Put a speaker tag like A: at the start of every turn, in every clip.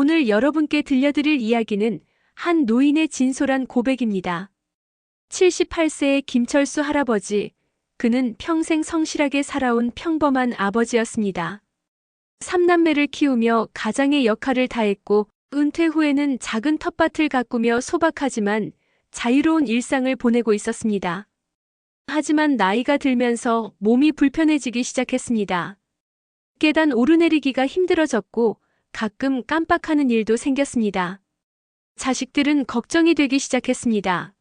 A: 오늘 여러분께 들려드릴 이야기는 한 노인의 진솔한 고백입니다. 78세의 김철수 할아버지, 그는 평생 성실하게 살아온 평범한 아버지였습니다. 3남매를 키우며 가장의 역할을 다했고 은퇴 후에는 작은 텃밭을 가꾸며 소박하지만 자유로운 일상을 보내고 있었습니다. 하지만 나이가 들면서 몸이 불편해지기 시작했습니다. 계단 오르내리기가 힘들어졌고 가끔 깜빡하는 일도 생겼습니다. 자식들은 걱정이 되기 시작했습니다.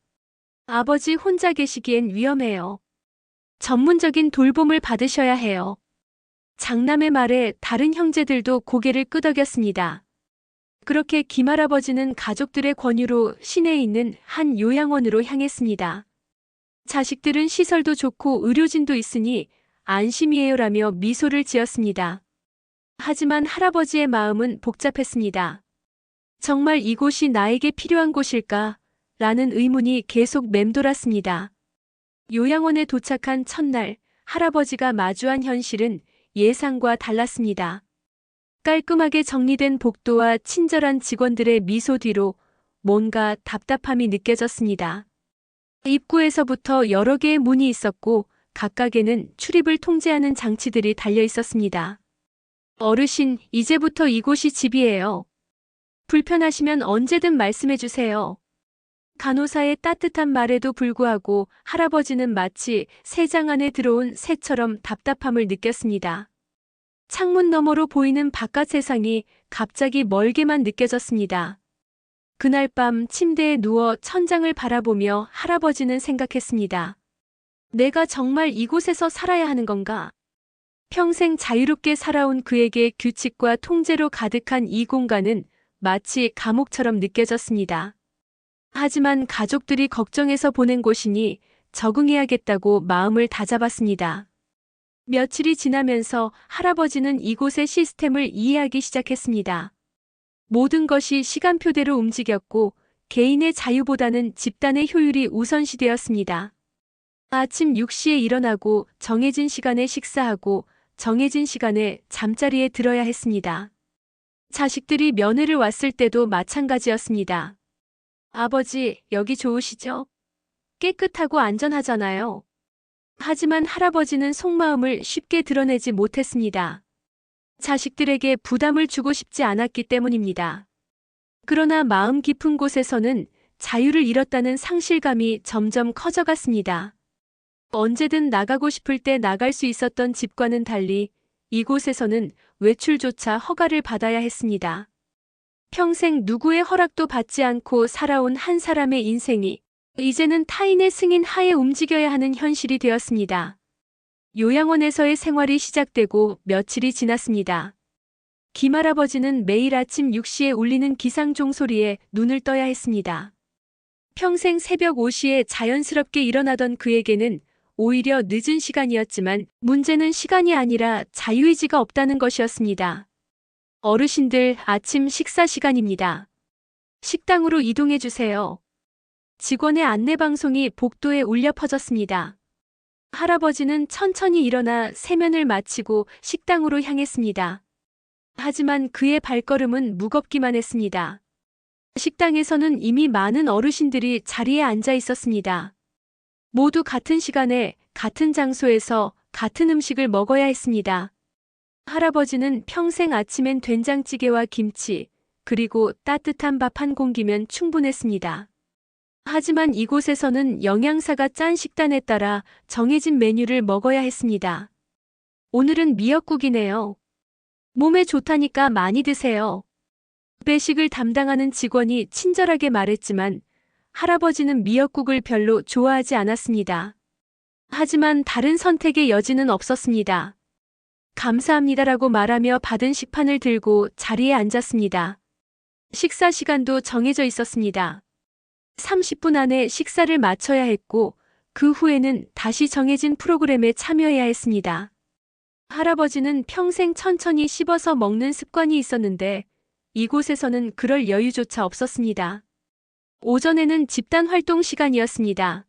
A: 아버지 혼자 계시기엔 위험해요. 전문적인 돌봄을 받으셔야 해요. 장남의 말에 다른 형제들도 고개를 끄덕였습니다. 그렇게 김할아버지는 가족들의 권유로 시내에 있는 한 요양원으로 향했습니다. 자식들은 시설도 좋고 의료진도 있으니 안심이에요라며 미소를 지었습니다. 하지만 할아버지의 마음은 복잡했습니다. 정말 이곳이 나에게 필요한 곳일까? 라는 의문이 계속 맴돌았습니다. 요양원에 도착한 첫날, 할아버지가 마주한 현실은 예상과 달랐습니다. 깔끔하게 정리된 복도와 친절한 직원들의 미소 뒤로 뭔가 답답함이 느껴졌습니다. 입구에서부터 여러 개의 문이 있었고 각각에는 출입을 통제하는 장치들이 달려 있었습니다. 어르신, 이제부터 이곳이 집이에요. 불편하시면 언제든 말씀해 주세요. 간호사의 따뜻한 말에도 불구하고 할아버지는 마치 새장 안에 들어온 새처럼 답답함을 느꼈습니다. 창문 너머로 보이는 바깥 세상이 갑자기 멀게만 느껴졌습니다. 그날 밤 침대에 누워 천장을 바라보며 할아버지는 생각했습니다. 내가 정말 이곳에서 살아야 하는 건가? 평생 자유롭게 살아온 그에게 규칙과 통제로 가득한 이 공간은 마치 감옥처럼 느껴졌습니다. 하지만 가족들이 걱정해서 보낸 곳이니 적응해야겠다고 마음을 다잡았습니다. 며칠이 지나면서 할아버지는 이곳의 시스템을 이해하기 시작했습니다. 모든 것이 시간표대로 움직였고 개인의 자유보다는 집단의 효율이 우선시되었습니다. 아침 6시에 일어나고 정해진 시간에 식사하고 정해진 시간에 잠자리에 들어야 했습니다. 자식들이 면회를 왔을 때도 마찬가지였습니다. 아버지, 여기 좋으시죠? 깨끗하고 안전하잖아요. 하지만 할아버지는 속마음을 쉽게 드러내지 못했습니다. 자식들에게 부담을 주고 싶지 않았기 때문입니다. 그러나 마음 깊은 곳에서는 자유를 잃었다는 상실감이 점점 커져갔습니다. 언제든 나가고 싶을 때 나갈 수 있었던 집과는 달리 이곳에서는 외출조차 허가를 받아야 했습니다. 평생 누구의 허락도 받지 않고 살아온 한 사람의 인생이 이제는 타인의 승인 하에 움직여야 하는 현실이 되었습니다. 요양원에서의 생활이 시작되고 며칠이 지났습니다. 김할아버지는 매일 아침 6시에 울리는 기상종 소리에 눈을 떠야 했습니다. 평생 새벽 5시에 자연스럽게 일어나던 그에게는 오히려 늦은 시간이었지만 문제는 시간이 아니라 자유의지가 없다는 것이었습니다. 어르신들, 아침 식사 시간입니다. 식당으로 이동해 주세요. 직원의 안내방송이 복도에 울려 퍼졌습니다. 할아버지는 천천히 일어나 세면을 마치고 식당으로 향했습니다. 하지만 그의 발걸음은 무겁기만 했습니다. 식당에서는 이미 많은 어르신들이 자리에 앉아 있었습니다. 모두 같은 시간에 같은 장소에서 같은 음식을 먹어야 했습니다. 할아버지는 평생 아침엔 된장찌개와 김치, 그리고 따뜻한 밥 한 공기면 충분했습니다. 하지만 이곳에서는 영양사가 짠 식단에 따라 정해진 메뉴를 먹어야 했습니다. 오늘은 미역국이네요. 몸에 좋다니까 많이 드세요. 배식을 담당하는 직원이 친절하게 말했지만 할아버지는 미역국을 별로 좋아하지 않았습니다. 하지만 다른 선택의 여지는 없었습니다. 감사합니다라고 말하며 받은 식판을 들고 자리에 앉았습니다. 식사 시간도 정해져 있었습니다. 30분 안에 식사를 마쳐야 했고 그 후에는 다시 정해진 프로그램에 참여해야 했습니다. 할아버지는 평생 천천히 씹어서 먹는 습관이 있었는데 이곳에서는 그럴 여유조차 없었습니다. 오전에는 집단 활동 시간이었습니다.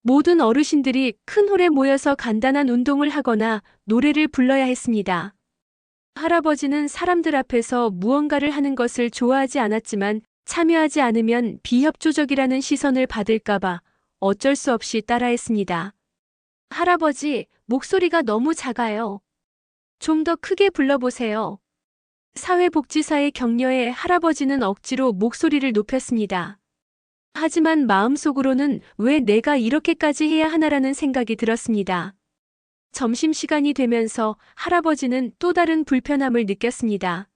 A: 모든 어르신들이 큰 홀에 모여서 간단한 운동을 하거나 노래를 불러야 했습니다. 할아버지는 사람들 앞에서 무언가를 하는 것을 좋아하지 않았지만 참여하지 않으면 비협조적이라는 시선을 받을까봐 어쩔 수 없이 따라했습니다. 할아버지, 목소리가 너무 작아요. 좀 더 크게 불러보세요. 사회복지사의 격려에 할아버지는 억지로 목소리를 높였습니다. 하지만 마음속으로는 왜 내가 이렇게까지 해야 하나라는 생각이 들었습니다. 점심시간이 되면서 할아버지는 또 다른 불편함을 느꼈습니다.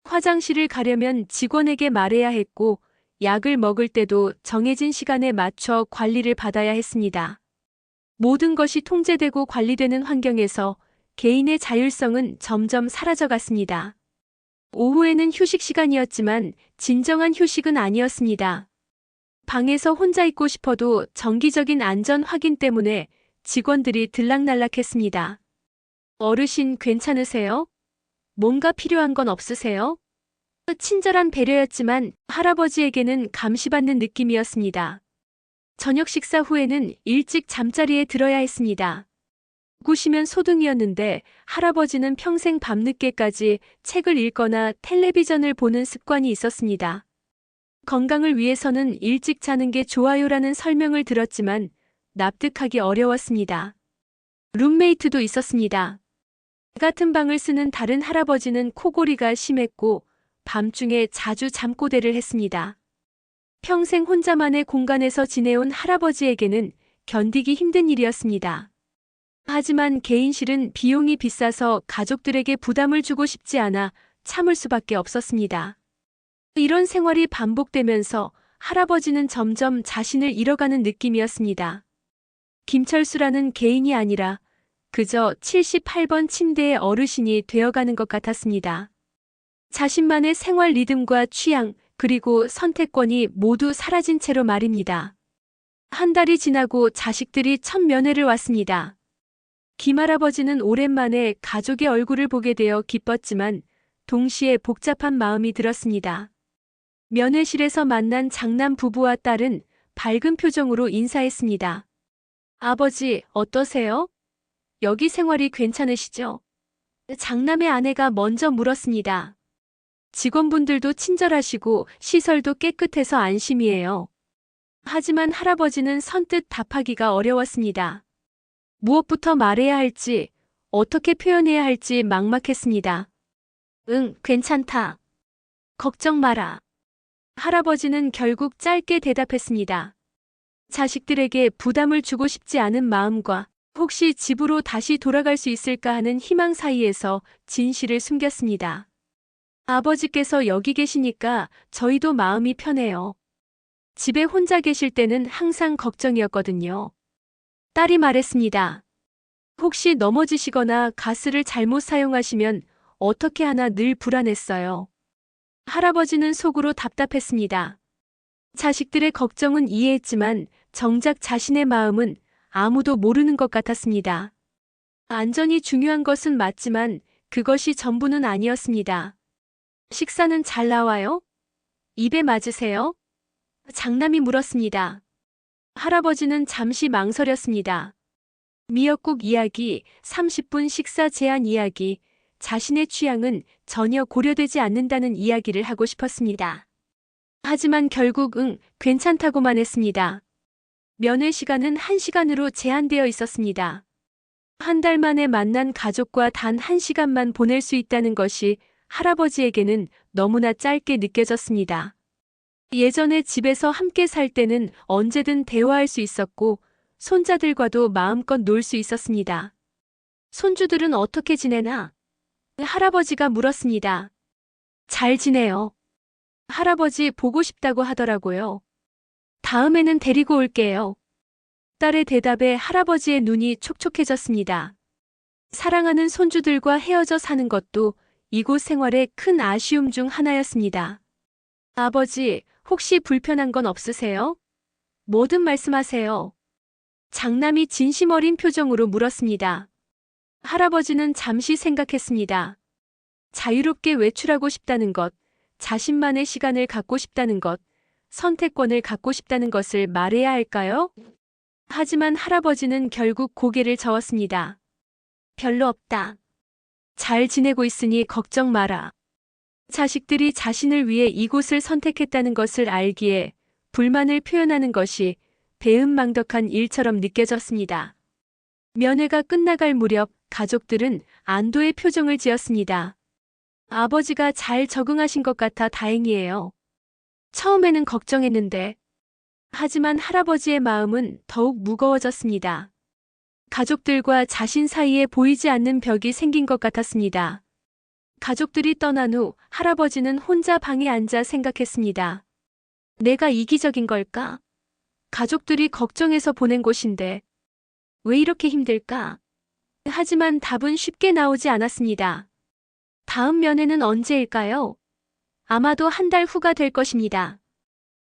A: 화장실을 가려면 직원에게 말해야 했고, 약을 먹을 때도 정해진 시간에 맞춰 관리를 받아야 했습니다. 모든 것이 통제되고 관리되는 환경에서 개인의 자율성은 점점 사라져갔습니다. 오후에는 휴식 시간이었지만 진정한 휴식은 아니었습니다. 방에서 혼자 있고 싶어도 정기적인 안전 확인 때문에 직원들이 들락날락했습니다. 어르신 괜찮으세요? 뭔가 필요한 건 없으세요? 친절한 배려였지만 할아버지에게는 감시받는 느낌이었습니다. 저녁 식사 후에는 일찍 잠자리에 들어야 했습니다. 구시면 소등이었는데 할아버지는 평생 밤늦게까지 책을 읽거나 텔레비전을 보는 습관이 있었습니다. 건강을 위해서는 일찍 자는 게 좋아요라는 설명을 들었지만 납득하기 어려웠습니다. 룸메이트도 있었습니다. 같은 방을 쓰는 다른 할아버지는 코골이가 심했고 밤중에 자주 잠꼬대를 했습니다. 평생 혼자만의 공간에서 지내온 할아버지에게는 견디기 힘든 일이었습니다. 하지만 개인실은 비용이 비싸서 가족들에게 부담을 주고 싶지 않아 참을 수밖에 없었습니다. 이런 생활이 반복되면서 할아버지는 점점 자신을 잃어가는 느낌이었습니다. 김철수라는 개인이 아니라 그저 78번 침대의 어르신이 되어가는 것 같았습니다. 자신만의 생활 리듬과 취향, 그리고 선택권이 모두 사라진 채로 말입니다. 한 달이 지나고 자식들이 첫 면회를 왔습니다. 김할아버지는 오랜만에 가족의 얼굴을 보게 되어 기뻤지만 동시에 복잡한 마음이 들었습니다. 면회실에서 만난 장남 부부와 딸은 밝은 표정으로 인사했습니다. 아버지, 어떠세요? 여기 생활이 괜찮으시죠? 장남의 아내가 먼저 물었습니다. 직원분들도 친절하시고 시설도 깨끗해서 안심이에요. 하지만 할아버지는 선뜻 답하기가 어려웠습니다. 무엇부터 말해야 할지, 어떻게 표현해야 할지 막막했습니다. 응, 괜찮다. 걱정 마라. 할아버지는 결국 짧게 대답했습니다. 자식들에게 부담을 주고 싶지 않은 마음과 혹시 집으로 다시 돌아갈 수 있을까 하는 희망 사이에서 진실을 숨겼습니다. 아버지께서 여기 계시니까 저희도 마음이 편해요. 집에 혼자 계실 때는 항상 걱정이었거든요. 딸이 말했습니다. 혹시 넘어지시거나 가스를 잘못 사용하시면 어떻게 하나 늘 불안했어요. 할아버지는 속으로 답답했습니다. 자식들의 걱정은 이해했지만 정작 자신의 마음은 아무도 모르는 것 같았습니다. 안전이 중요한 것은 맞지만 그것이 전부는 아니었습니다. 식사는 잘 나와요? 입에 맞으세요? 장남이 물었습니다. 할아버지는 잠시 망설였습니다. 미역국 이야기, 30분 식사 제한 이야기, 자신의 취향은 전혀 고려되지 않는다는 이야기를 하고 싶었습니다. 하지만 결국 괜찮다고만 했습니다. 면회 시간은 1시간으로 제한되어 있었습니다. 한 달 만에 만난 가족과 단 1시간만 보낼 수 있다는 것이 할아버지에게는 너무나 짧게 느껴졌습니다. 예전에 집에서 함께 살 때는 언제든 대화할 수 있었고 손자들과도 마음껏 놀 수 있었습니다. 손주들은 어떻게 지내나? 할아버지가 물었습니다. 잘 지내요. 할아버지 보고 싶다고 하더라고요. 다음에는 데리고 올게요. 딸의 대답에 할아버지의 눈이 촉촉해졌습니다. 사랑하는 손주들과 헤어져 사는 것도 이곳 생활의 큰 아쉬움 중 하나였습니다. 아버지, 혹시 불편한 건 없으세요? 뭐든 말씀하세요. 장남이 진심 어린 표정으로 물었습니다. 할아버지는 잠시 생각했습니다. 자유롭게 외출하고 싶다는 것, 자신만의 시간을 갖고 싶다는 것, 선택권을 갖고 싶다는 것을 말해야 할까요? 하지만 할아버지는 결국 고개를 저었습니다. 별로 없다. 잘 지내고 있으니 걱정 마라. 자식들이 자신을 위해 이곳을 선택했다는 것을 알기에 불만을 표현하는 것이 배은망덕한 일처럼 느껴졌습니다. 면회가 끝나갈 무렵 가족들은 안도의 표정을 지었습니다. 아버지가 잘 적응하신 것 같아 다행이에요. 처음에는 걱정했는데, 하지만 할아버지의 마음은 더욱 무거워졌습니다. 가족들과 자신 사이에 보이지 않는 벽이 생긴 것 같았습니다. 가족들이 떠난 후 할아버지는 혼자 방에 앉아 생각했습니다. 내가 이기적인 걸까? 가족들이 걱정해서 보낸 곳인데 왜 이렇게 힘들까? 하지만 답은 쉽게 나오지 않았습니다. 다음 면회는 언제일까요? 아마도 한 달 후가 될 것입니다.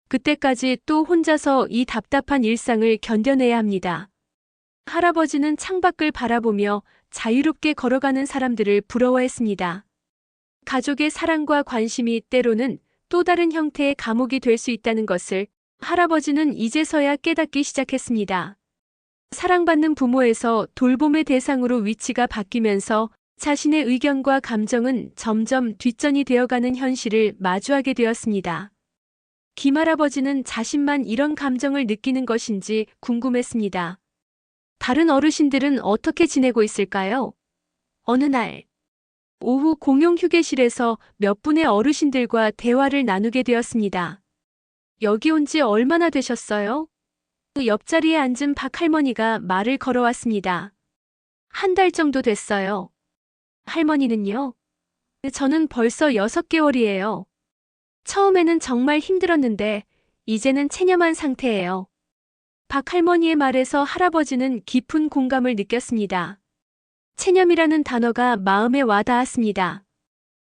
A: 그때까지 또 혼자서 이 답답한 일상을 견뎌내야 합니다. 할아버지는 창밖을 바라보며 자유롭게 걸어가는 사람들을 부러워했습니다. 가족의 사랑과 관심이 때로는 또 다른 형태의 감옥이 될 수 있다는 것을 할아버지는 이제서야 깨닫기 시작했습니다. 사랑받는 부모에서 돌봄의 대상으로 위치가 바뀌면서 자신의 의견과 감정은 점점 뒷전이 되어가는 현실을 마주하게 되었습니다. 김할아버지는 자신만 이런 감정을 느끼는 것인지 궁금했습니다. 다른 어르신들은 어떻게 지내고 있을까요? 어느 날, 오후 공용 휴게실에서 몇 분의 어르신들과 대화를 나누게 되었습니다. 여기 온 지 얼마나 되셨어요? 그 옆자리에 앉은 박 할머니가 말을 걸어왔습니다. 한 달 정도 됐어요. 할머니는요? 저는 벌써 6개월이에요. 처음에는 정말 힘들었는데 이제는 체념한 상태예요. 박 할머니의 말에서 할아버지는 깊은 공감을 느꼈습니다. 체념이라는 단어가 마음에 와닿았습니다.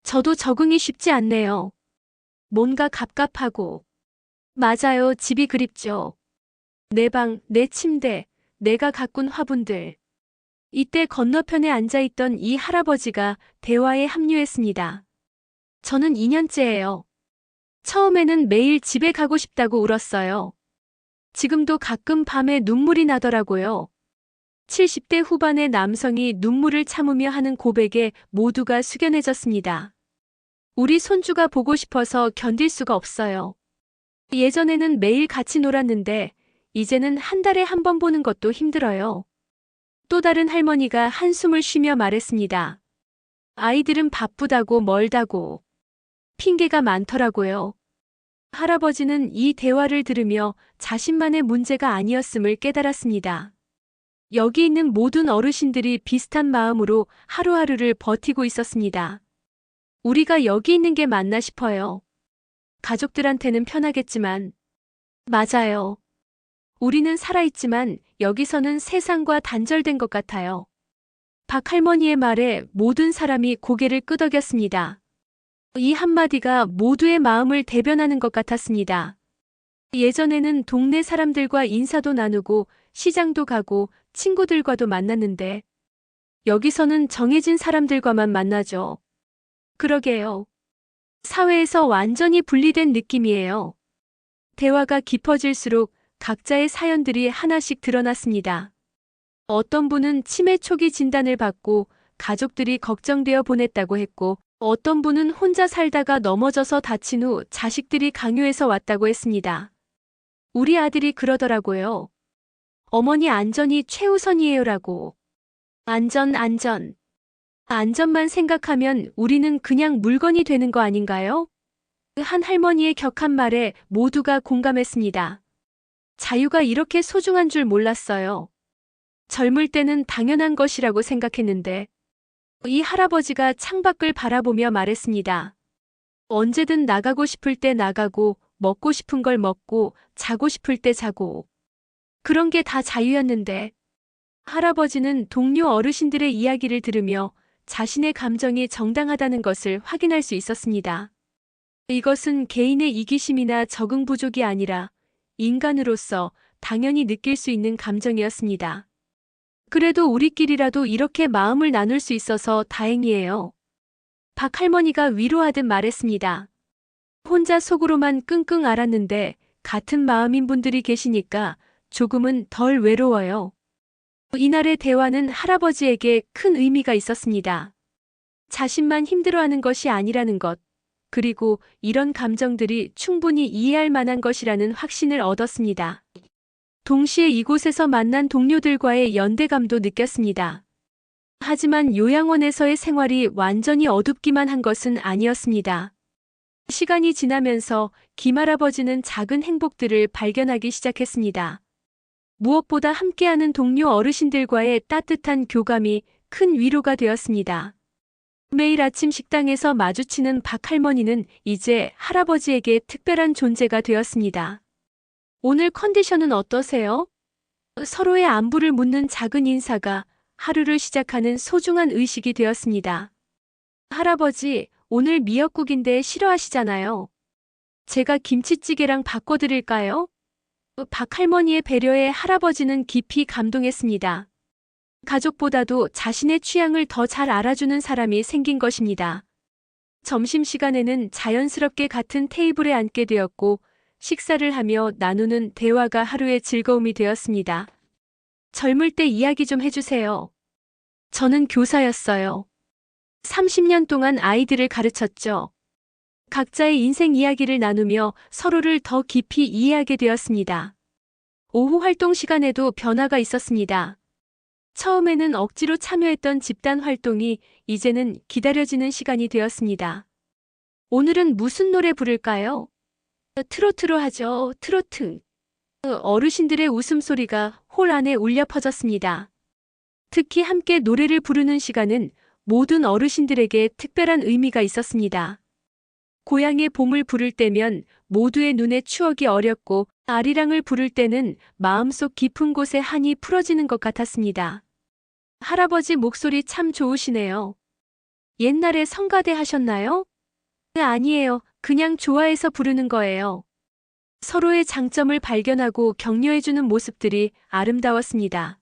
A: 저도 적응이 쉽지 않네요. 뭔가 갑갑하고. 맞아요, 집이 그립죠. 내 방, 내 침대, 내가 가꾼 화분들. 이때 건너편에 앉아있던 이 할아버지가 대화에 합류했습니다. 저는 2년째예요. 처음에는 매일 집에 가고 싶다고 울었어요. 지금도 가끔 밤에 눈물이 나더라고요. 70대 후반의 남성이 눈물을 참으며 하는 고백에 모두가 숙연해졌습니다. 우리 손주가 보고 싶어서 견딜 수가 없어요. 예전에는 매일 같이 놀았는데 이제는 한 달에 한 번 보는 것도 힘들어요. 또 다른 할머니가 한숨을 쉬며 말했습니다. 아이들은 바쁘다고 멀다고. 핑계가 많더라고요. 할아버지는 이 대화를 들으며 자신만의 문제가 아니었음을 깨달았습니다. 여기 있는 모든 어르신들이 비슷한 마음으로 하루하루를 버티고 있었습니다. 우리가 여기 있는 게 맞나 싶어요. 가족들한테는 편하겠지만. 맞아요. 우리는 살아있지만 여기서는 세상과 단절된 것 같아요. 박 할머니의 말에 모든 사람이 고개를 끄덕였습니다. 이 한마디가 모두의 마음을 대변하는 것 같았습니다. 예전에는 동네 사람들과 인사도 나누고 시장도 가고 친구들과도 만났는데 여기서는 정해진 사람들과만 만나죠. 그러게요. 사회에서 완전히 분리된 느낌이에요. 대화가 깊어질수록 각자의 사연들이 하나씩 드러났습니다. 어떤 분은 치매 초기 진단을 받고 가족들이 걱정되어 보냈다고 했고, 어떤 분은 혼자 살다가 넘어져서 다친 후 자식들이 강요해서 왔다고 했습니다. 우리 아들이 그러더라고요. 어머니 안전이 최우선이에요라고. 안전. 안전만 생각하면 우리는 그냥 물건이 되는 거 아닌가요? 한 할머니의 격한 말에 모두가 공감했습니다. 자유가 이렇게 소중한 줄 몰랐어요. 젊을 때는 당연한 것이라고 생각했는데, 이 할아버지가 창밖을 바라보며 말했습니다. 언제든 나가고 싶을 때 나가고, 먹고 싶은 걸 먹고, 자고 싶을 때 자고. 그런 게 다 자유였는데, 할아버지는 동료 어르신들의 이야기를 들으며 자신의 감정이 정당하다는 것을 확인할 수 있었습니다. 이것은 개인의 이기심이나 적응 부족이 아니라 인간으로서 당연히 느낄 수 있는 감정이었습니다. 그래도 우리끼리라도 이렇게 마음을 나눌 수 있어서 다행이에요. 박 할머니가 위로하듯 말했습니다. 혼자 속으로만 끙끙 앓았는데 같은 마음인 분들이 계시니까 조금은 덜 외로워요. 이날의 대화는 할아버지에게 큰 의미가 있었습니다. 자신만 힘들어하는 것이 아니라는 것, 그리고 이런 감정들이 충분히 이해할 만한 것이라는 확신을 얻었습니다. 동시에 이곳에서 만난 동료들과의 연대감도 느꼈습니다. 하지만 요양원에서의 생활이 완전히 어둡기만 한 것은 아니었습니다. 시간이 지나면서 김할아버지는 작은 행복들을 발견하기 시작했습니다. 무엇보다 함께하는 동료 어르신들과의 따뜻한 교감이 큰 위로가 되었습니다. 매일 아침 식당에서 마주치는 박 할머니는 이제 할아버지에게 특별한 존재가 되었습니다. 오늘 컨디션은 어떠세요? 서로의 안부를 묻는 작은 인사가 하루를 시작하는 소중한 의식이 되었습니다. 할아버지, 오늘 미역국인데 싫어하시잖아요. 제가 김치찌개랑 바꿔드릴까요? 박 할머니의 배려에 할아버지는 깊이 감동했습니다. 가족보다도 자신의 취향을 더 잘 알아주는 사람이 생긴 것입니다. 점심시간에는 자연스럽게 같은 테이블에 앉게 되었고, 식사를 하며 나누는 대화가 하루의 즐거움이 되었습니다. 젊을 때 이야기 좀 해주세요. 저는 교사였어요. 30년 동안 아이들을 가르쳤죠. 각자의 인생 이야기를 나누며 서로를 더 깊이 이해하게 되었습니다. 오후 활동 시간에도 변화가 있었습니다. 처음에는 억지로 참여했던 집단 활동이 이제는 기다려지는 시간이 되었습니다. 오늘은 무슨 노래 부를까요? 트로트로 하죠, 트로트. 어르신들의 웃음소리가 홀 안에 울려 퍼졌습니다. 특히 함께 노래를 부르는 시간은 모든 어르신들에게 특별한 의미가 있었습니다. 고향의 봄을 부를 때면 모두의 눈에 추억이 어렸고 아리랑을 부를 때는 마음속 깊은 곳에 한이 풀어지는 것 같았습니다. 할아버지 목소리 참 좋으시네요. 옛날에 성가대 하셨나요? 아니에요. 그냥 좋아해서 부르는 거예요. 서로의 장점을 발견하고 격려해주는 모습들이 아름다웠습니다.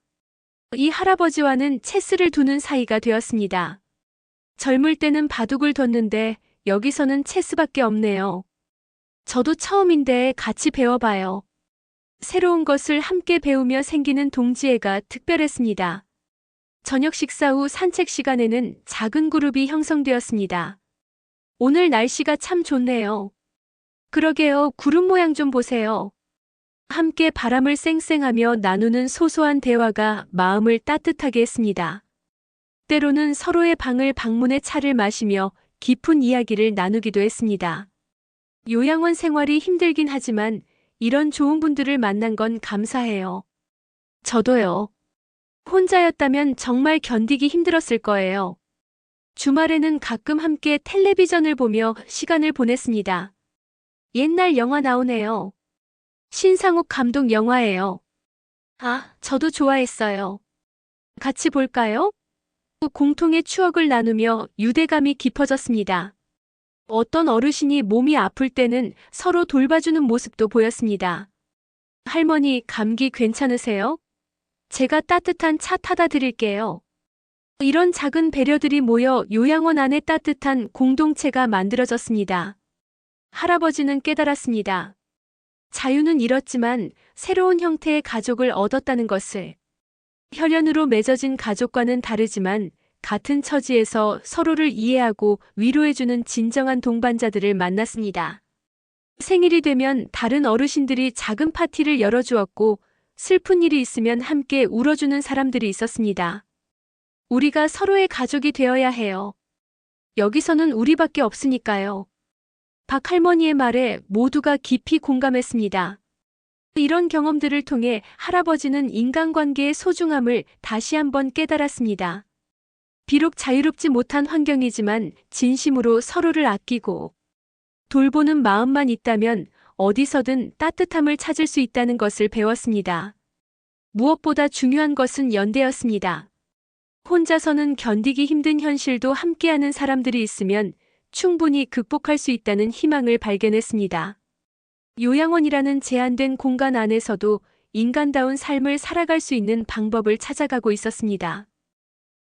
A: 이 할아버지와는 체스를 두는 사이가 되었습니다. 젊을 때는 바둑을 뒀는데 여기서는 체스밖에 없네요. 저도 처음인데 같이 배워봐요. 새로운 것을 함께 배우며 생기는 동지애가 특별했습니다. 저녁 식사 후 산책 시간에는 작은 그룹이 형성되었습니다. 오늘 날씨가 참 좋네요. 그러게요. 구름 모양 좀 보세요. 함께 바람을 쌩쌩하며 나누는 소소한 대화가 마음을 따뜻하게 했습니다. 때로는 서로의 방을 방문해 차를 마시며 깊은 이야기를 나누기도 했습니다. 요양원 생활이 힘들긴 하지만 이런 좋은 분들을 만난 건 감사해요. 저도요. 혼자였다면 정말 견디기 힘들었을 거예요. 주말에는 가끔 함께 텔레비전을 보며 시간을 보냈습니다. 옛날 영화 나오네요. 신상욱 감독 영화예요. 아, 저도 좋아했어요. 같이 볼까요? 공통의 추억을 나누며 유대감이 깊어졌습니다. 어떤 어르신이 몸이 아플 때는 서로 돌봐주는 모습도 보였습니다. 할머니, 감기 괜찮으세요? 제가 따뜻한 차 타다 드릴게요. 이런 작은 배려들이 모여 요양원 안에 따뜻한 공동체가 만들어졌습니다. 할아버지는 깨달았습니다. 자유는 잃었지만 새로운 형태의 가족을 얻었다는 것을. 혈연으로 맺어진 가족과는 다르지만 같은 처지에서 서로를 이해하고 위로해주는 진정한 동반자들을 만났습니다. 생일이 되면 다른 어르신들이 작은 파티를 열어주었고 슬픈 일이 있으면 함께 울어주는 사람들이 있었습니다. 우리가 서로의 가족이 되어야 해요. 여기서는 우리밖에 없으니까요. 박 할머니의 말에 모두가 깊이 공감했습니다. 이런 경험들을 통해 할아버지는 인간관계의 소중함을 다시 한번 깨달았습니다. 비록 자유롭지 못한 환경이지만 진심으로 서로를 아끼고 돌보는 마음만 있다면 어디서든 따뜻함을 찾을 수 있다는 것을 배웠습니다. 무엇보다 중요한 것은 연대였습니다. 혼자서는 견디기 힘든 현실도 함께하는 사람들이 있으면 충분히 극복할 수 있다는 희망을 발견했습니다. 요양원이라는 제한된 공간 안에서도 인간다운 삶을 살아갈 수 있는 방법을 찾아가고 있었습니다.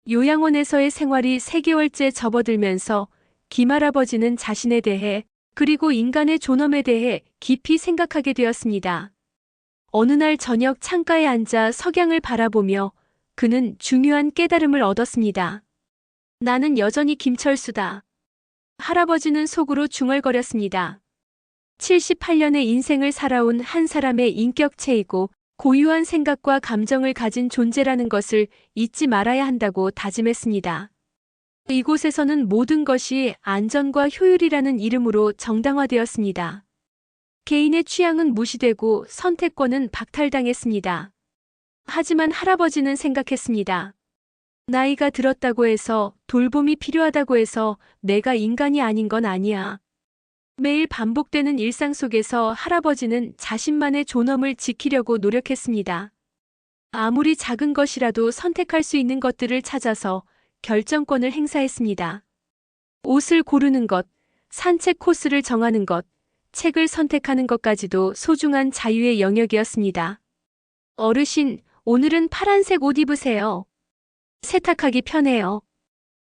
A: 요양원에서의 생활이 3개월째 접어들면서 김할아버지는 자신에 대해 그리고 인간의 존엄에 대해 깊이 생각하게 되었습니다. 어느 날 저녁 창가에 앉아 석양을 바라보며 그는 중요한 깨달음을 얻었습니다. 나는 여전히 김철수다. 할아버지는 속으로 중얼거렸습니다. 78년의 인생을 살아온 한 사람의 인격체이고 고유한 생각과 감정을 가진 존재라는 것을 잊지 말아야 한다고 다짐했습니다. 이곳에서는 모든 것이 안전과 효율이라는 이름으로 정당화되었습니다. 개인의 취향은 무시되고 선택권은 박탈당했습니다. 하지만 할아버지는 생각했습니다. 나이가 들었다고 해서, 돌봄이 필요하다고 해서 내가 인간이 아닌 건 아니야. 매일 반복되는 일상 속에서 할아버지는 자신만의 존엄을 지키려고 노력했습니다. 아무리 작은 것이라도 선택할 수 있는 것들을 찾아서 결정권을 행사했습니다. 옷을 고르는 것, 산책 코스를 정하는 것, 책을 선택하는 것까지도 소중한 자유의 영역이었습니다. 어르신, 오늘은 파란색 옷 입으세요. 세탁하기 편해요.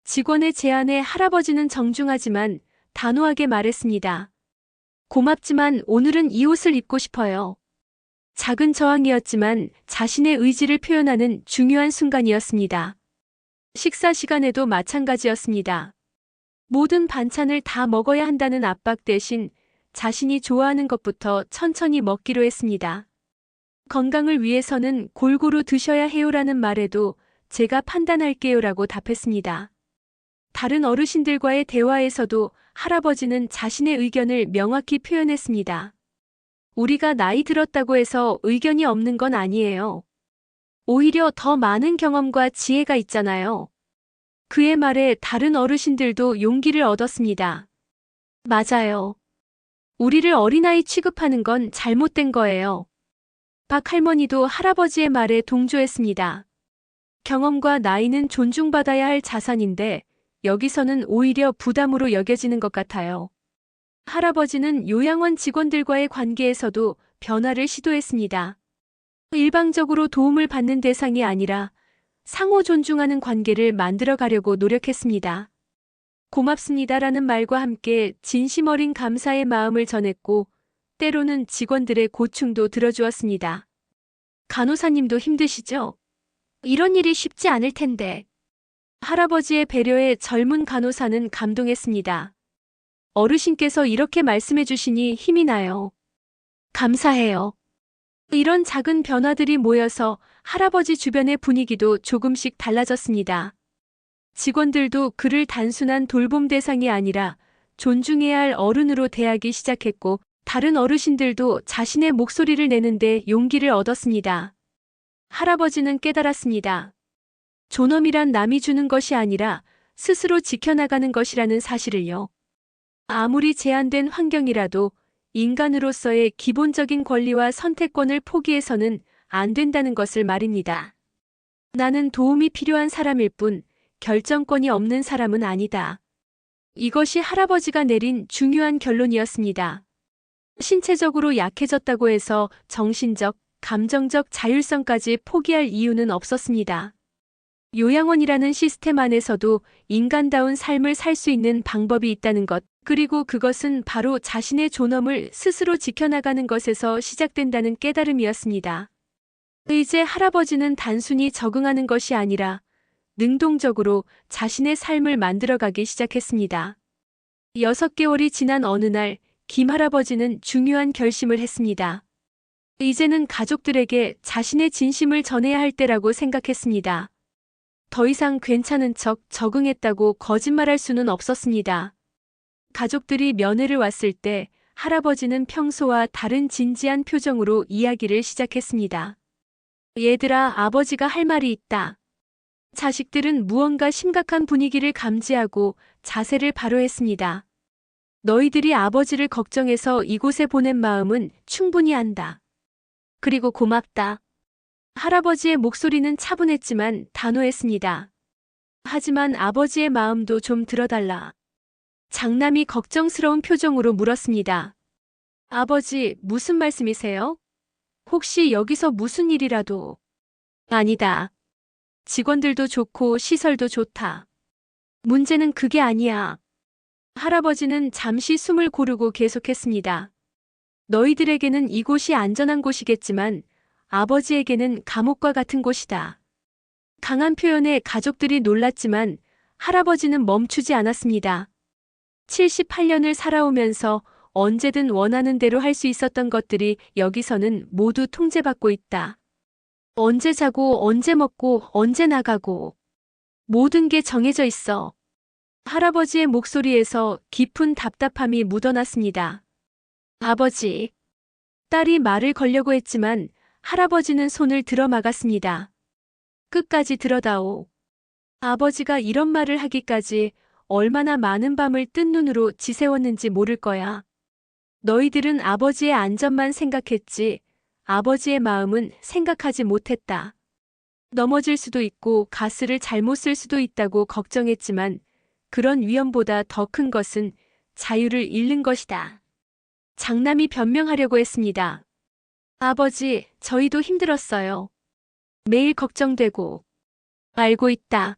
A: 직원의 제안에 할아버지는 정중하지만 단호하게 말했습니다. 고맙지만 오늘은 이 옷을 입고 싶어요. 작은 저항이었지만 자신의 의지를 표현하는 중요한 순간이었습니다. 식사 시간에도 마찬가지였습니다. 모든 반찬을 다 먹어야 한다는 압박 대신 자신이 좋아하는 것부터 천천히 먹기로 했습니다. 건강을 위해서는 골고루 드셔야 해요라는 말에도 제가 판단할게요라고 답했습니다. 다른 어르신들과의 대화에서도 할아버지는 자신의 의견을 명확히 표현했습니다. 우리가 나이 들었다고 해서 의견이 없는 건 아니에요. 오히려 더 많은 경험과 지혜가 있잖아요. 그의 말에 다른 어르신들도 용기를 얻었습니다. 맞아요. 우리를 어린아이 취급하는 건 잘못된 거예요. 박 할머니도 할아버지의 말에 동조했습니다. 경험과 나이는 존중받아야 할 자산인데 여기서는 오히려 부담으로 여겨지는 것 같아요. 할아버지는 요양원 직원들과의 관계에서도 변화를 시도했습니다. 일방적으로 도움을 받는 대상이 아니라 상호 존중하는 관계를 만들어 가려고 노력했습니다. 고맙습니다라는 말과 함께 진심 어린 감사의 마음을 전했고 때로는 직원들의 고충도 들어주었습니다. 간호사님도 힘드시죠? 이런 일이 쉽지 않을 텐데. 할아버지의 배려에 젊은 간호사는 감동했습니다. 어르신께서 이렇게 말씀해 주시니 힘이 나요. 감사해요. 이런 작은 변화들이 모여서 할아버지 주변의 분위기도 조금씩 달라졌습니다. 직원들도 그를 단순한 돌봄 대상이 아니라 존중해야 할 어른으로 대하기 시작했고 다른 어르신들도 자신의 목소리를 내는데 용기를 얻었습니다. 할아버지는 깨달았습니다. 존엄이란 남이 주는 것이 아니라 스스로 지켜나가는 것이라는 사실을요. 아무리 제한된 환경이라도 인간으로서의 기본적인 권리와 선택권을 포기해서는 안 된다는 것을 말입니다. 나는 도움이 필요한 사람일 뿐 결정권이 없는 사람은 아니다. 이것이 할아버지가 내린 중요한 결론이었습니다. 신체적으로 약해졌다고 해서 정신적, 감정적 자율성까지 포기할 이유는 없었습니다. 요양원이라는 시스템 안에서도 인간다운 삶을 살 수 있는 방법이 있다는 것, 그리고 그것은 바로 자신의 존엄을 스스로 지켜나가는 것에서 시작된다는 깨달음이었습니다. 이제 할아버지는 단순히 적응하는 것이 아니라 능동적으로 자신의 삶을 만들어가기 시작했습니다. 6개월이 지난 어느 날, 김 할아버지는 중요한 결심을 했습니다. 이제는 가족들에게 자신의 진심을 전해야 할 때라고 생각했습니다. 더 이상 괜찮은 척 적응했다고 거짓말할 수는 없었습니다. 가족들이 면회를 왔을 때 할아버지는 평소와 다른 진지한 표정으로 이야기를 시작했습니다. 얘들아, 아버지가 할 말이 있다. 자식들은 무언가 심각한 분위기를 감지하고 자세를 바로 했습니다. 너희들이 아버지를 걱정해서 이곳에 보낸 마음은 충분히 안다. 그리고 고맙다. 할아버지의 목소리는 차분했지만 단호했습니다. 하지만 아버지의 마음도 좀 들어달라. 장남이 걱정스러운 표정으로 물었습니다. 아버지, 무슨 말씀이세요? 혹시 여기서 무슨 일이라도? 아니다. 직원들도 좋고 시설도 좋다. 문제는 그게 아니야. 할아버지는 잠시 숨을 고르고 계속했습니다. 너희들에게는 이곳이 안전한 곳이겠지만 아버지에게는 감옥과 같은 곳이다. 강한 표현에 가족들이 놀랐지만 할아버지는 멈추지 않았습니다. 78년을 살아오면서 언제든 원하는 대로 할 수 있었던 것들이 여기서는 모두 통제받고 있다. 언제 자고, 언제 먹고, 언제 나가고. 모든 게 정해져 있어. 할아버지의 목소리에서 깊은 답답함이 묻어났습니다. 아버지. 딸이 말을 걸려고 했지만 할아버지는 손을 들어 막았습니다. 끝까지 들어다오. 아버지가 이런 말을 하기까지 얼마나 많은 밤을 뜬 눈으로 지새웠는지 모를 거야. 너희들은 아버지의 안전만 생각했지, 아버지의 마음은 생각하지 못했다. 넘어질 수도 있고 가스를 잘못 쓸 수도 있다고 걱정했지만 그런 위험보다 더 큰 것은 자유를 잃는 것이다. 장남이 변명하려고 했습니다. 아버지, 저희도 힘들었어요. 매일 걱정되고. 알고 있다.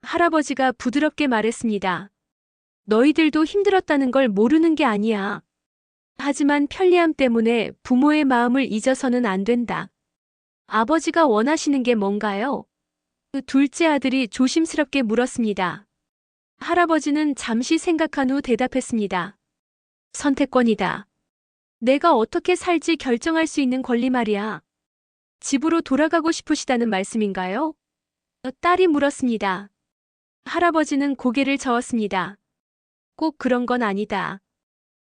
A: 할아버지가 부드럽게 말했습니다. 너희들도 힘들었다는 걸 모르는 게 아니야. 하지만 편리함 때문에 부모의 마음을 잊어서는 안 된다. 아버지가 원하시는 게 뭔가요? 그 둘째 아들이 조심스럽게 물었습니다. 할아버지는 잠시 생각한 후 대답했습니다. 선택권이다. 내가 어떻게 살지 결정할 수 있는 권리 말이야. 집으로 돌아가고 싶으시다는 말씀인가요? 딸이 물었습니다. 할아버지는 고개를 저었습니다. 꼭 그런 건 아니다.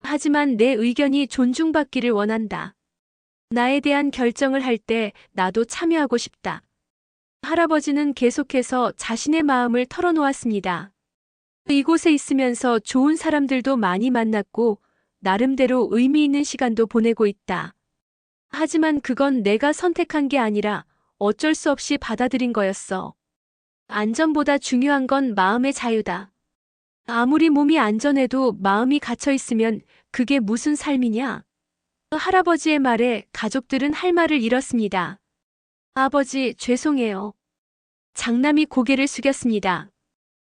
A: 하지만 내 의견이 존중받기를 원한다. 나에 대한 결정을 할 때 나도 참여하고 싶다. 할아버지는 계속해서 자신의 마음을 털어놓았습니다. 이곳에 있으면서 좋은 사람들도 많이 만났고 나름대로 의미 있는 시간도 보내고 있다. 하지만 그건 내가 선택한 게 아니라 어쩔 수 없이 받아들인 거였어. 안전보다 중요한 건 마음의 자유다. 아무리 몸이 안전해도 마음이 갇혀 있으면 그게 무슨 삶이냐? 할아버지의 말에 가족들은 할 말을 잃었습니다. 아버지, 죄송해요. 장남이 고개를 숙였습니다.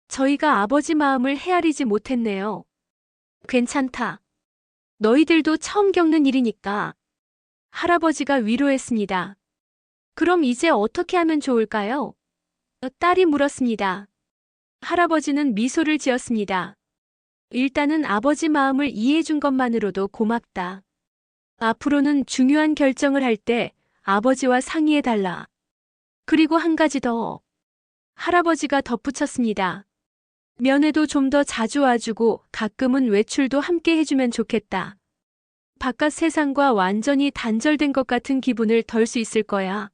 A: 저희가 아버지 마음을 헤아리지 못했네요. 괜찮다. 너희들도 처음 겪는 일이니까. 할아버지가 위로했습니다. 그럼 이제 어떻게 하면 좋을까요? 딸이 물었습니다. 할아버지는 미소를 지었습니다. 일단은 아버지 마음을 이해해준 것만으로도 고맙다. 앞으로는 중요한 결정을 할 때 아버지와 상의해달라. 그리고 한 가지 더. 할아버지가 덧붙였습니다. 면회도 좀 더 자주 와주고 가끔은 외출도 함께 해주면 좋겠다. 바깥 세상과 완전히 단절된 것 같은 기분을 덜 수 있을 거야.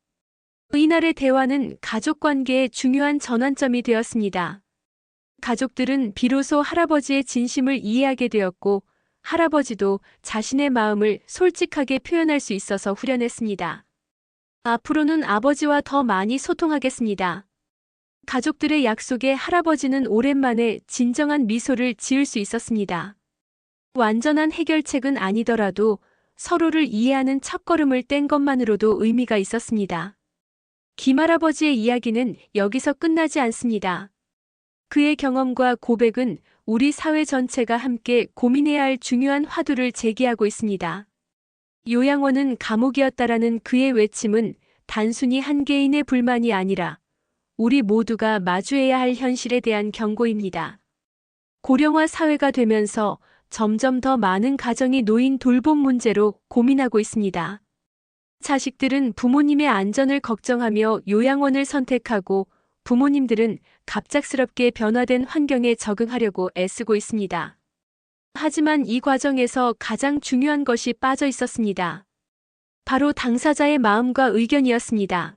A: 이날의 대화는 가족 관계의 중요한 전환점이 되었습니다. 가족들은 비로소 할아버지의 진심을 이해하게 되었고 할아버지도 자신의 마음을 솔직하게 표현할 수 있어서 후련했습니다. 앞으로는 아버지와 더 많이 소통하겠습니다. 가족들의 약속에 할아버지는 오랜만에 진정한 미소를 지을 수 있었습니다. 완전한 해결책은 아니더라도 서로를 이해하는 첫걸음을 뗀 것만으로도 의미가 있었습니다. 김할아버지의 이야기는 여기서 끝나지 않습니다. 그의 경험과 고백은 우리 사회 전체가 함께 고민해야 할 중요한 화두를 제기하고 있습니다. 요양원은 감옥이었다라는 그의 외침은 단순히 한 개인의 불만이 아니라 우리 모두가 마주해야 할 현실에 대한 경고입니다. 고령화 사회가 되면서 점점 더 많은 가정이 노인 돌봄 문제로 고민하고 있습니다. 자식들은 부모님의 안전을 걱정하며 요양원을 선택하고 부모님들은 갑작스럽게 변화된 환경에 적응하려고 애쓰고 있습니다. 하지만 이 과정에서 가장 중요한 것이 빠져 있었습니다. 바로 당사자의 마음과 의견이었습니다.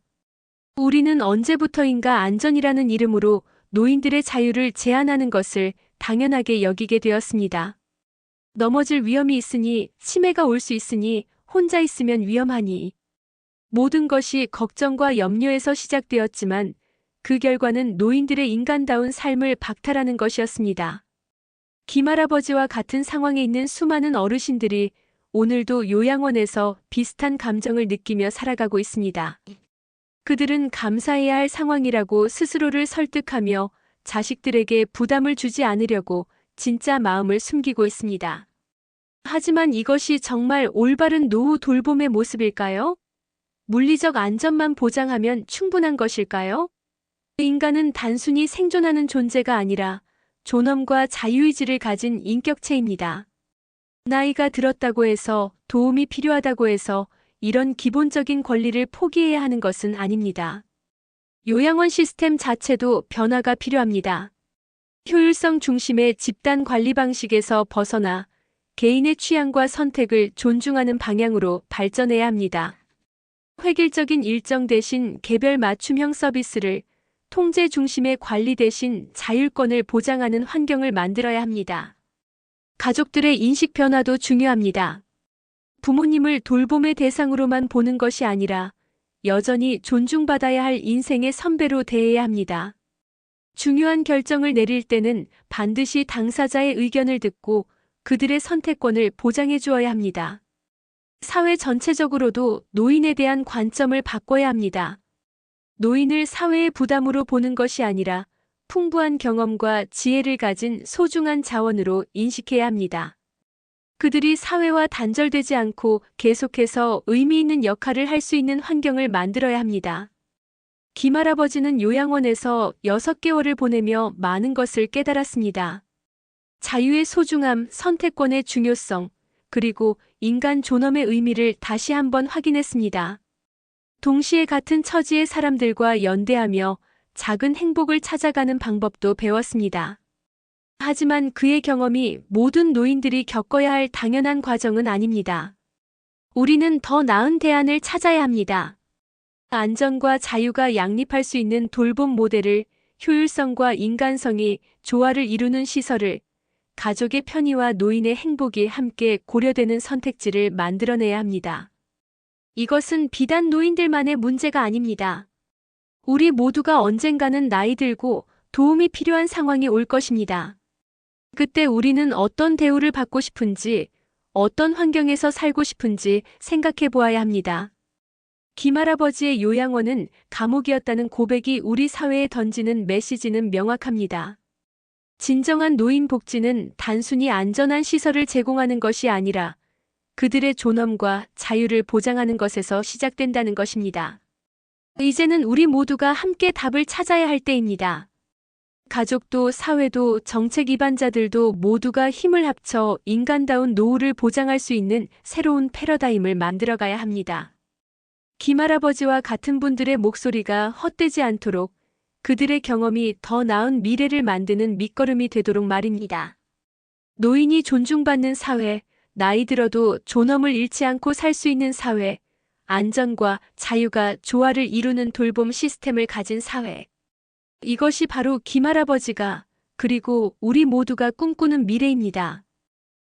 A: 우리는 언제부터인가 안전이라는 이름으로 노인들의 자유를 제한하는 것을 당연하게 여기게 되었습니다. 넘어질 위험이 있으니, 치매가 올 수 있으니, 혼자 있으면 위험하니. 모든 것이 걱정과 염려에서 시작되었지만 그 결과는 노인들의 인간다운 삶을 박탈하는 것이었습니다. 김할아버지와 같은 상황에 있는 수많은 어르신들이 오늘도 요양원에서 비슷한 감정을 느끼며 살아가고 있습니다. 그들은 감사해야 할 상황이라고 스스로를 설득하며 자식들에게 부담을 주지 않으려고 진짜 마음을 숨기고 있습니다. 하지만 이것이 정말 올바른 노후 돌봄의 모습일까요? 물리적 안전만 보장하면 충분한 것일까요? 인간은 단순히 생존하는 존재가 아니라 존엄과 자유의지를 가진 인격체입니다. 나이가 들었다고 해서, 도움이 필요하다고 해서 이런 기본적인 권리를 포기해야 하는 것은 아닙니다. 요양원 시스템 자체도 변화가 필요합니다. 효율성 중심의 집단 관리 방식에서 벗어나 개인의 취향과 선택을 존중하는 방향으로 발전해야 합니다. 획일적인 일정 대신 개별 맞춤형 서비스를, 통제 중심의 관리 대신 자율권을 보장하는 환경을 만들어야 합니다. 가족들의 인식 변화도 중요합니다. 부모님을 돌봄의 대상으로만 보는 것이 아니라 여전히 존중받아야 할 인생의 선배로 대해야 합니다. 중요한 결정을 내릴 때는 반드시 당사자의 의견을 듣고 그들의 선택권을 보장해 주어야 합니다. 사회 전체적으로도 노인에 대한 관점을 바꿔야 합니다. 노인을 사회의 부담으로 보는 것이 아니라 풍부한 경험과 지혜를 가진 소중한 자원으로 인식해야 합니다. 그들이 사회와 단절되지 않고 계속해서 의미 있는 역할을 할 수 있는 환경을 만들어야 합니다. 김할아버지는 요양원에서 6개월을 보내며 많은 것을 깨달았습니다. 자유의 소중함, 선택권의 중요성, 그리고 인간 존엄의 의미를 다시 한번 확인했습니다. 동시에 같은 처지의 사람들과 연대하며 작은 행복을 찾아가는 방법도 배웠습니다. 하지만 그의 경험이 모든 노인들이 겪어야 할 당연한 과정은 아닙니다. 우리는 더 나은 대안을 찾아야 합니다. 안전과 자유가 양립할 수 있는 돌봄 모델을, 효율성과 인간성이 조화를 이루는 시설을, 가족의 편의와 노인의 행복이 함께 고려되는 선택지를 만들어내야 합니다. 이것은 비단 노인들만의 문제가 아닙니다. 우리 모두가 언젠가는 나이 들고 도움이 필요한 상황이 올 것입니다. 그때 우리는 어떤 대우를 받고 싶은지, 어떤 환경에서 살고 싶은지 생각해 보아야 합니다. 김할아버지의 요양원은 감옥이었다는 고백이 우리 사회에 던지는 메시지는 명확합니다. 진정한 노인 복지는 단순히 안전한 시설을 제공하는 것이 아니라 그들의 존엄과 자유를 보장하는 것에서 시작된다는 것입니다. 이제는 우리 모두가 함께 답을 찾아야 할 때입니다. 가족도 사회도 정책 입안자들도 모두가 힘을 합쳐 인간다운 노후를 보장할 수 있는 새로운 패러다임을 만들어가야 합니다. 김할아버지와 같은 분들의 목소리가 헛되지 않도록, 그들의 경험이 더 나은 미래를 만드는 밑거름이 되도록 말입니다. 노인이 존중받는 사회, 나이 들어도 존엄을 잃지 않고 살 수 있는 사회, 안전과 자유가 조화를 이루는 돌봄 시스템을 가진 사회. 이것이 바로 김할아버지가, 그리고 우리 모두가 꿈꾸는 미래입니다.